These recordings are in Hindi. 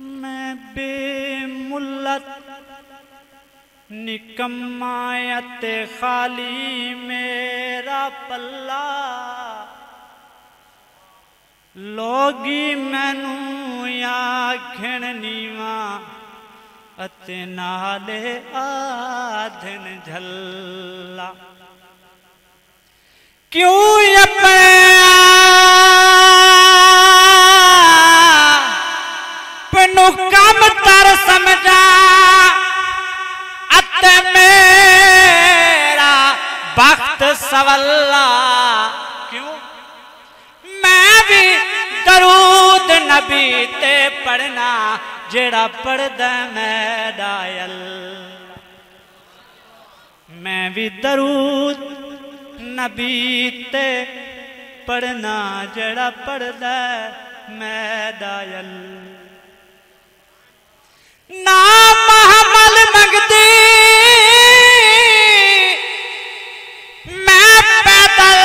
मैं बेमुल्लत निकम्मायत खाली मेरा पल्ला लोगी मैनू आखण नीवा अते नाले आधन झल्ला क्यों अपनू कम तर समझा अते मेरा वक्त सवल्ला क्यों मैं भी दरूद नबी ते पढ़ना जेड़ा पढ़दा मेरा अल्लाह मैं भी दरूद नबी ते पढ़ना जेड़ा पढ़दा मेरा अल्लाह ना महमल मंगदी मैं पैदल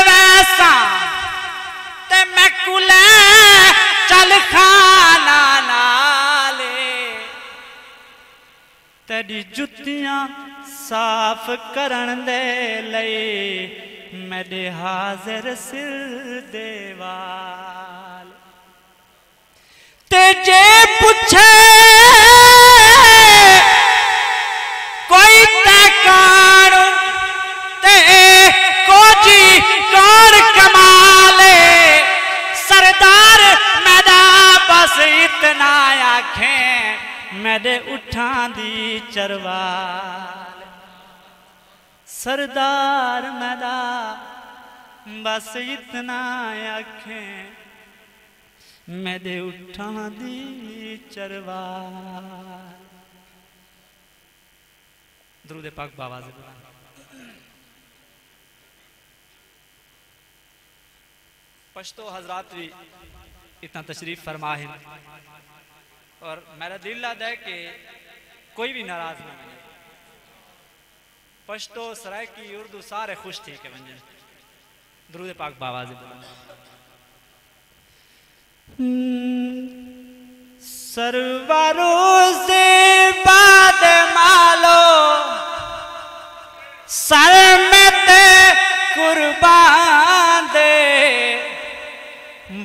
वैसा ते मैं कुले चल खाना नाले तेरी जुत्तियां साफ करन दे लई मेरे हाजिर सिर दे वाल ते जे पूछे कोई ते कौन ते कोजी कौन कमाले सरदार मेरा बस इतना आखें मेरे उठा दी चरवाल सरदार मेरा बस इतना आखें मेरे उठा दी चरवाल दरूद पाक बाबा से पश्तो हजरात भी इतना तशरीफ फरमा है और मेरा दिल लाद है कि कोई भी नाराज ना बने पश्तो सराय की उर्दू सारे खुश थे के बन दरूद पाक बाबा से सरवरों से बाद मालो सर में ते कुर्बान दे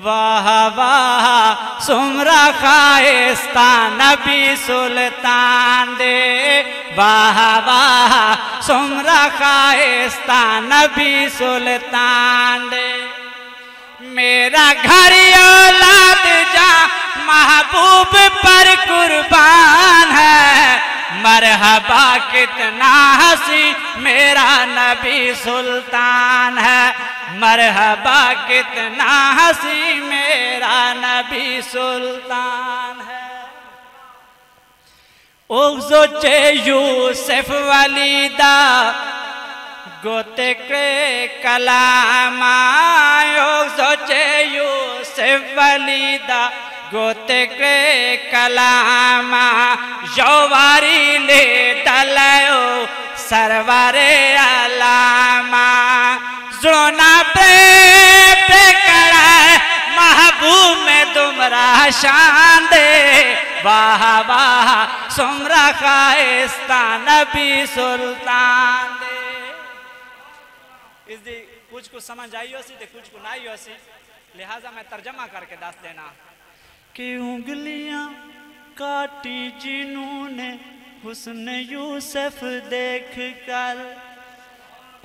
वाह वाह सुमरा खाइस्ता नबी सुल्तान दे वाह वाह सुमरा खाइस्ता नबी सुल्तान दे मेरा घर औलाद जा महबूब पर कुर्बान है मरहबा कितना हसी मेरा नबी सुल्तान है मरहबा कितना हसी मेरा नबी सुल्तान है ओ जोचे यूसुफ वलीदा गोते के कलामा ओ जोचे यूसुफ वलीदा गोते के कलामा यौवारी ले दलायो सरवारे अलामा जोना प्रेम कड़ा महबूब में तुमरा शान दे वाह वाह सुमरा खाइस्ता नबी सुल्तान दे इस दी कुछ को समझ आई हो सी कुछ को नहीं हो सी लिहाजा मैं तर्जमा करके दस देना कि उंगलियां काटी जिन्होंने हुस्न यूसुफ देख कर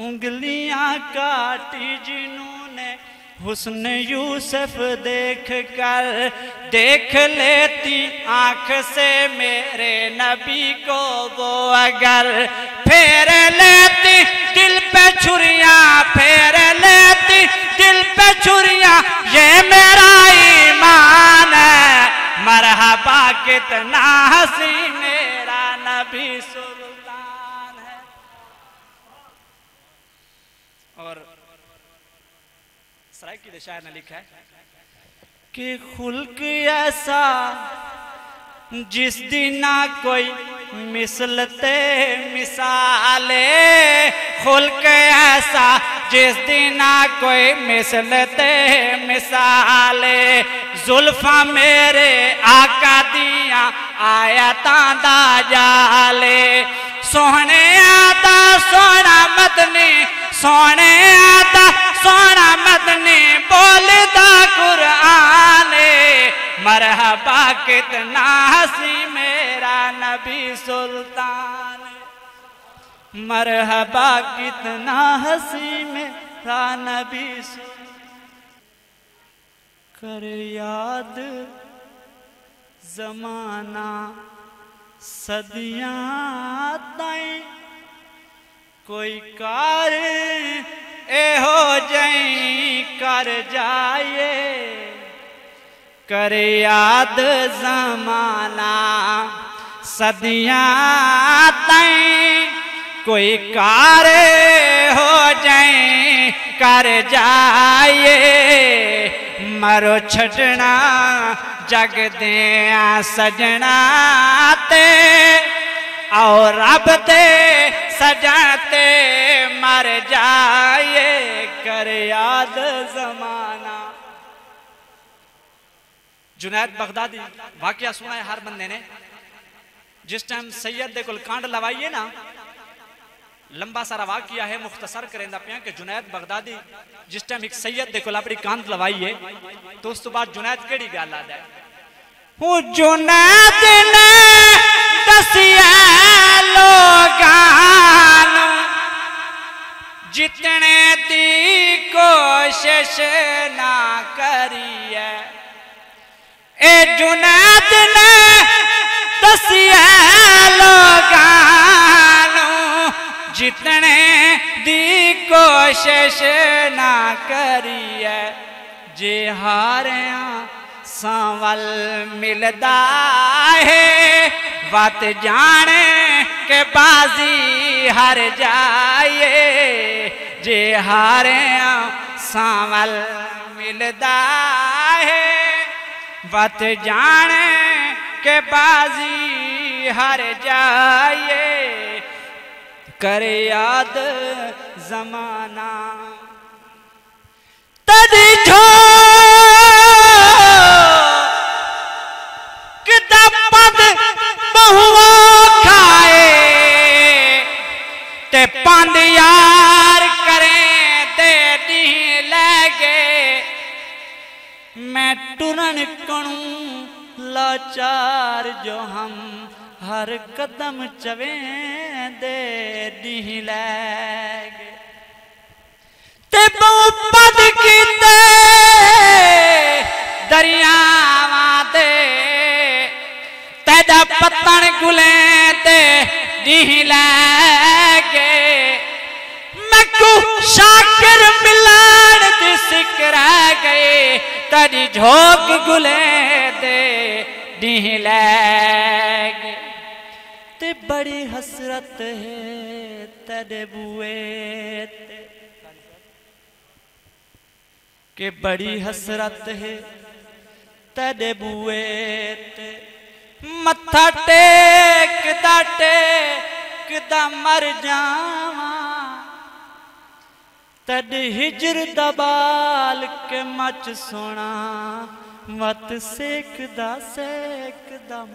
उंगलियां काटी जिन्होंने हुस्न यूसुफ देख कर देख लेती आंख से मेरे नबी को वो अगर फेर लेती दिल पे छुरियां फेर लेती दिल पे छुरियां ये मेरा ईमान है मरहबा कितना हसी मेरा नबी सुल्तान है और सराय की शायर ने लिखा है कि खुल्क ऐसा जिस दिन ना कोई मिसलते मिसाले खुल्क ऐसा जिस दिन ना कोई मिसलते मिसाले जुल्फा मेरे आका दी आयतां दा जाले सोहने दा सोना मदनी सोने दा सोना मदनी बोलदा कुरान मरहबा कितना हसी मेरा नबी सुल्तान मरहबा कितना हसी मेरा नबी कर याद जमाना सदियां ताई कोई कार एहो जई कर जाए कर याद जमाना सदियां ताई कोई कार हो जाए कर जाए मरो छड़ना जग दे सजना ते और रब दे सजाते मर जाए कर याद जमाना। जुनैद बगदादी वाकया सुना है हर बंदे ने। जिस टाइम सैयद दे कोल कांड लवाइए ना लंबा सारा वाकया है मुख्तसर करेंदा पिया कि जुनैद बगदादी जिस टाइम एक सैयद दे कोल अपनी कांड लवाइए तो उस तो बाद जुनैद केड़ी गल आदा है हूं जुनैद ने दसिया लोगां जितने दी कोशिश ना करिए ए जुनैद ने दसिया लोगां जितने दी कोशिश ना करिए जे हारिया सांवल मिलदा है बात जाने के बाजी हार जाए जे हारिया सांवल मिलदा है बात जाने के बाजी हार जाए कर याद जमाना तदी झो किदा पद बहुआ खाए ते पंद यार करें ते दी लगे मैं टुरन कणू लाचार जो हम हर कदम चवे दे दी लगे ते बहु पद कीते दरियावां दे तेदा पत्तन गुले ते दी लगे मैकू शाकिर मिलान दी सिक रह गए तेरी झोंक गुले दे दी लगे ते बड़ी हसरत है तेरे बुए ते के बड़ी हसरत है तेरे बुए ते मत्था टेकदा मर जावा तद हिजर दबाल के मच सोना मत सेकदा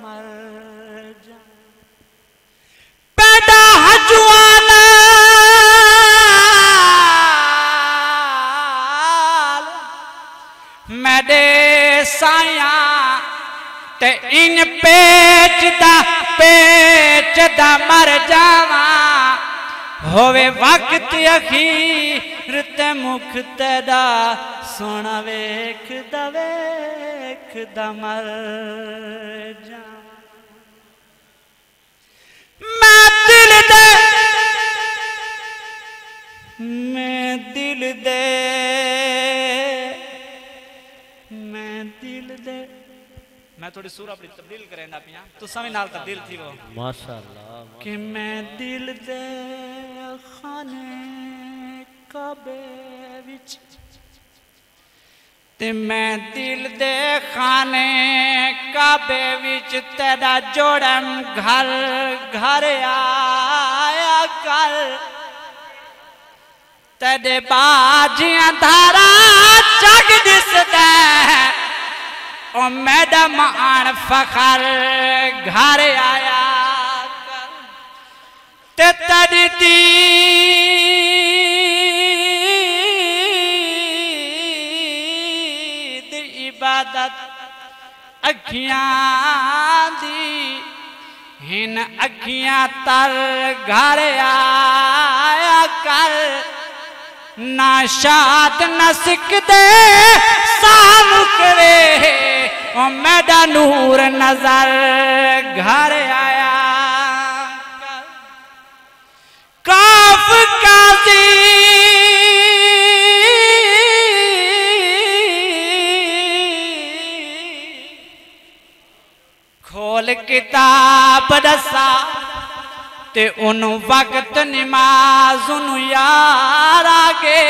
मर जा पैदा हजवाना मेरे साया ते इन पेचदा मर जावा होवे वक्त अखीर ते मुख तेरा सोना वेखदा मर जा मैं दिल दे मैं थोड़ी सूर अपनी तब्दील करें ना पिया तो समय नाल तब्दील थी वो माशाअल्लाह कि मैं दिल दे खाने काबे विच ते मैं दिल दे खाने काबे विच तेरा जोड़म घर घर आया कर तेरे बाजियां धारा जग दिसदा ओ मैडम आन फखर घर आया ते तड़ती इबादत अखियां दी हिन अखियां तर घर आया कर ना शाद न सिकदे साम करे ओ मेरा नूर नजर घर आया काफ काजी खोल किताब दसा ते उन वक्त नमाज यार आगे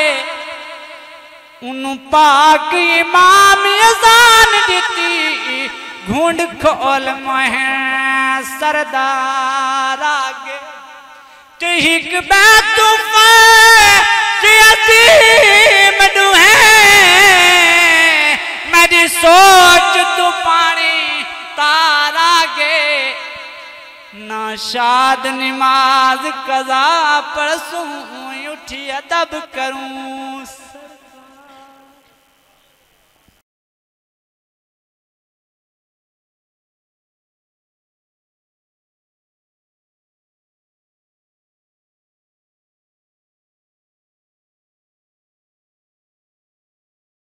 उन पाक इमाम अजान दिती घुंड खोल मोह सरदार आगे ते हिक बैतुफा जे अजीम दुहे मेरी सोच तू पानी तारा गे ना शाद नमाज कज़ा पढ़सूं उठी अदब करूं